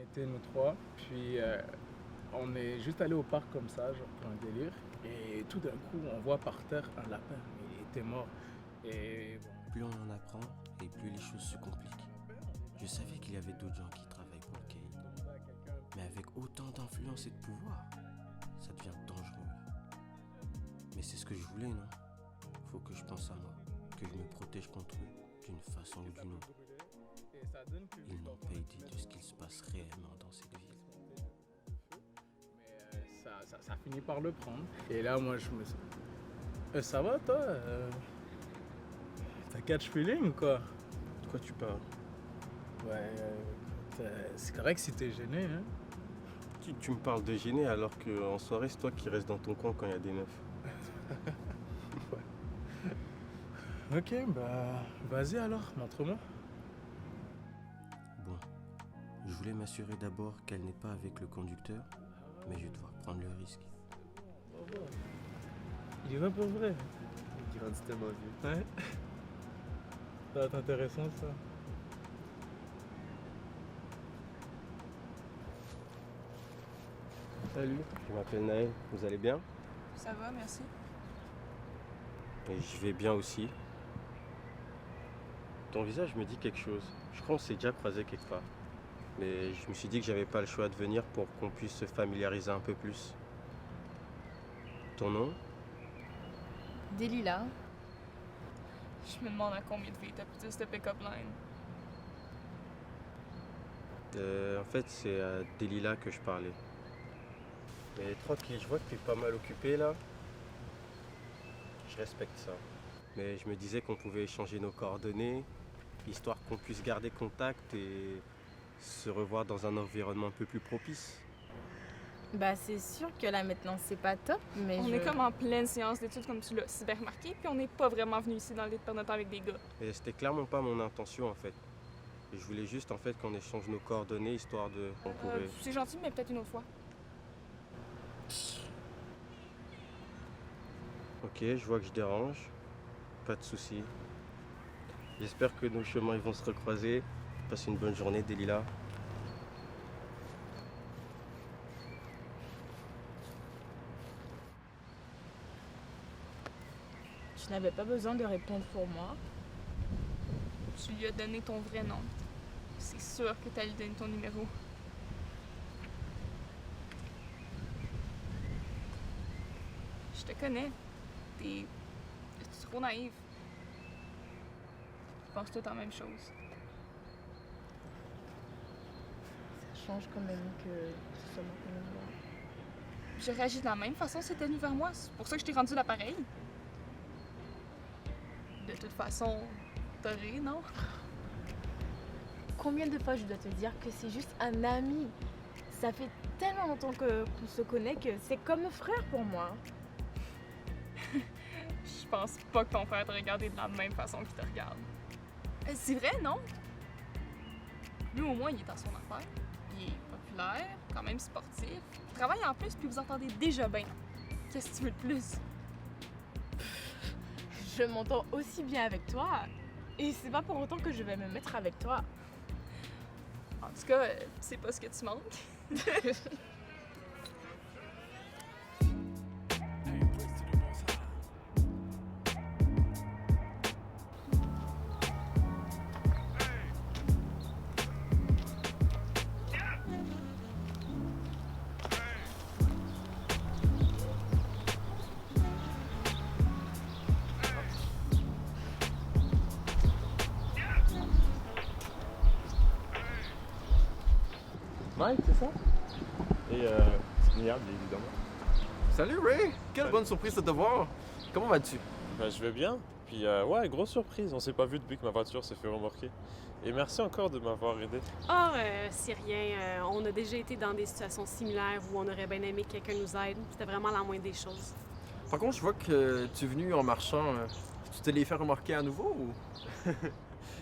était nous trois, puis on est juste allé au parc comme ça, genre pour un délire. Et tout d'un coup, on voit par terre un lapin. Il était mort. Et bon. Plus on en apprend, et plus les choses se compliquent. Je savais qu'il y avait d'autres gens qui travaillent pour le Kane. Mais avec autant d'influence et de pouvoir, ça devient dangereux. Mais c'est ce que je voulais, non? Faut que je pense à moi, que je me protège contre eux, d'une façon ou d'une autre. Ils n'ont pas idée de ce qu'il se passe réellement dans cette ville. Mais ça finit par le prendre. Et là, moi, je me suis... ça va, toi T'as catch feeling ou quoi? De quoi tu parles? Ouais, c'est correct si t'es gêné, hein? Tu me parles de gêner alors qu'en soirée, c'est toi qui restes dans ton coin quand il y a des meufs. Ouais. Ok, bah vas-y alors, montre-moi. Bon, je voulais m'assurer d'abord qu'elle n'est pas avec le conducteur, mais je vais devoir prendre le risque. Il va pour vrai. Il grandit tellement vieux. Ouais. Ça va être intéressant ça. Salut, je m'appelle Naël, vous allez bien? Ça va, merci. Et je vais bien aussi. Ton visage me dit quelque chose. Je crois qu'on s'est déjà croisé quelque part. Mais je me suis dit que j'avais pas le choix de venir pour qu'on puisse se familiariser un peu plus. Ton nom? Delilah. Je me demande à combien de filles t'as poussé cette pick-up line. En fait, c'est à Delilah que je parlais. Mais tranquille, je vois que tu es pas mal occupé là. Je respecte ça. Mais je me disais qu'on pouvait échanger nos coordonnées, histoire qu'on puisse garder contact et se revoir dans un environnement un peu plus propice. Bah c'est sûr que là maintenant c'est pas top, mais On est comme en pleine séance d'études comme tu l'as si bien remarqué, puis on n'est pas vraiment venu ici dans le lit de perdre notre temps avec des gars. Et c'était clairement pas mon intention en fait. Et je voulais juste en fait qu'on échange nos coordonnées histoire de... qu'on pouvait... C'est gentil, mais peut-être une autre fois. Ok, je vois que je dérange. Pas de soucis. J'espère que nos chemins ils vont se recroiser. Passe une bonne journée, Delilah. tu n'avais pas besoin de répondre pour moi. Tu lui as donné ton vrai nom. C'est sûr que t'allais lui donner ton numéro. Je te connais. T'es trop naïve. Je pense tout la même chose. Ça change quand même que ce soit moi qu'on me voit. J'ai réagi de la même façon si t'es venu vers moi. C'est pour ça que je t'ai rendu l'appareil. De toute façon, t'as ri, non? Combien de fois je dois te dire que c'est juste un ami? Ça fait tellement longtemps qu'on se connaît que c'est comme un frère pour moi. Je pense pas que ton frère te regardait de la même façon qu'il te regarde. C'est vrai, non? Lui, au moins, il est dans son affaire. Il est populaire, quand même sportif. Il travaille en plus, puis vous entendez déjà bien. Qu'est-ce que tu veux de plus? Je m'entends aussi bien avec toi. Et c'est pas pour autant que je vais me mettre avec toi. En tout cas, c'est pas ce que tu manques. Mike, c'est ça? Et Niab, évidemment. Salut Ray! Quelle bonne surprise de te voir! Comment vas-tu? Ben, je vais bien. Puis ouais, grosse surprise, on s'est pas vu depuis que ma voiture s'est fait remorquer. Et merci encore de m'avoir aidé. C'est rien. On a déjà été dans des situations similaires où on aurait bien aimé que quelqu'un nous aide. C'était vraiment la moindre des choses. Par contre, je vois que tu es venu en marchant. Tu te l'es fait remarquer à nouveau ou?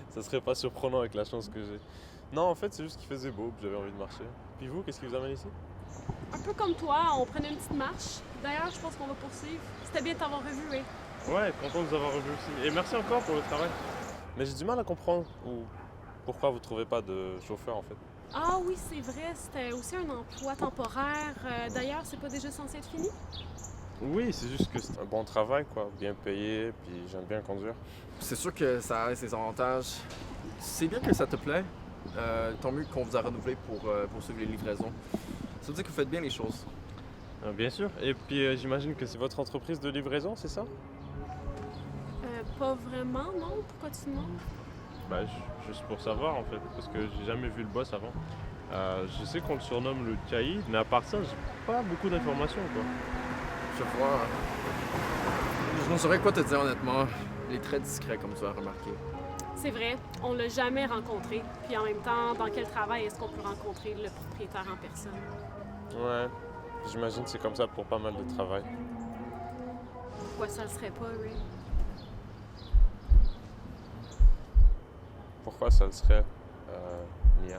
Ça serait pas surprenant avec la chance que j'ai. Non, en fait, c'est juste qu'il faisait beau, puis j'avais envie de marcher. Puis vous, qu'est-ce qui vous amène ici? Un peu comme toi, on prenait une petite marche. D'ailleurs, je pense qu'on va poursuivre. C'était bien de t'avoir revu, oui. Ouais, content de vous avoir revu aussi. Et merci encore pour le travail. Mais j'ai du mal à comprendre pourquoi vous trouvez pas de chauffeur en fait. Ah oui, c'est vrai, c'était aussi un emploi temporaire. D'ailleurs, c'est pas déjà censé être fini? Oui, c'est juste que c'est un bon travail, quoi. Bien payé, puis j'aime bien conduire. C'est sûr que ça a ses avantages. C'est bien que ça te plaît. Tant mieux qu'on vous a renouvelé pour poursuivre les livraisons. Ça veut dire que vous faites bien les choses. Bien sûr. Et puis j'imagine que c'est votre entreprise de livraison, c'est ça? Pas vraiment, non? Pourquoi tu demandes? Ben, juste pour savoir, en fait, parce que j'ai jamais vu le boss avant. Je sais qu'on le surnomme le caïd, mais à part ça, j'ai pas beaucoup d'informations, quoi. Je vois. Je ne saurais quoi te dire honnêtement. Il est très discret comme tu as remarqué. C'est vrai, on l'a jamais rencontré. Puis en même temps, dans quel travail est-ce qu'on peut rencontrer le propriétaire en personne? Ouais, j'imagine que c'est comme ça pour pas mal de travail. Pourquoi ça le serait pas, Ray? Pourquoi ça le serait, Nia?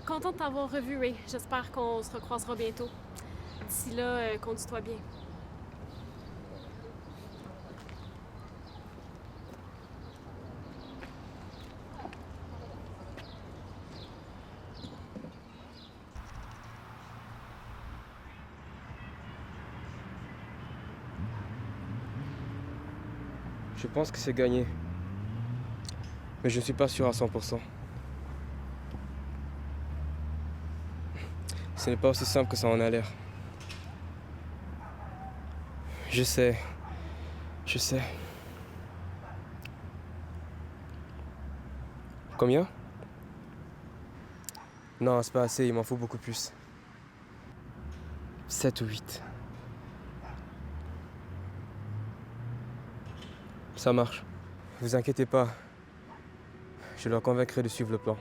Content de t'avoir revu, Ray. J'espère qu'on se recroisera bientôt. D'ici là, conduis-toi bien. Je pense que c'est gagné. Mais je ne suis pas sûr à 100%. Ce n'est pas aussi simple que ça en a l'air. Je sais. Je sais. Combien? Non, c'est pas assez, il m'en faut beaucoup plus. 7 ou 8. Ça marche. Vous inquiétez pas. Je leur convaincrai de suivre le plan.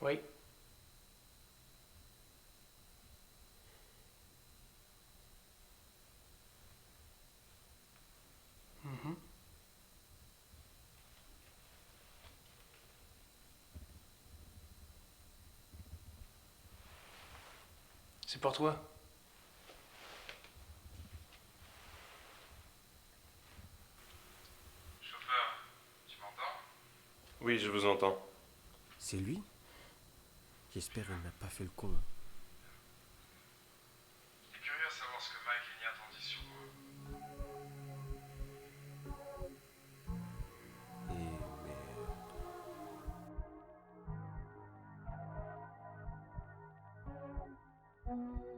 Oui. Mhm. C'est pour toi. Chauffeur, tu m'entends? Oui, je vous entends. C'est lui? J'espère qu'il n'a pas fait le con. Je suis curieux de savoir ce que Mike et Nia t'ont dit sur moi. Et mais...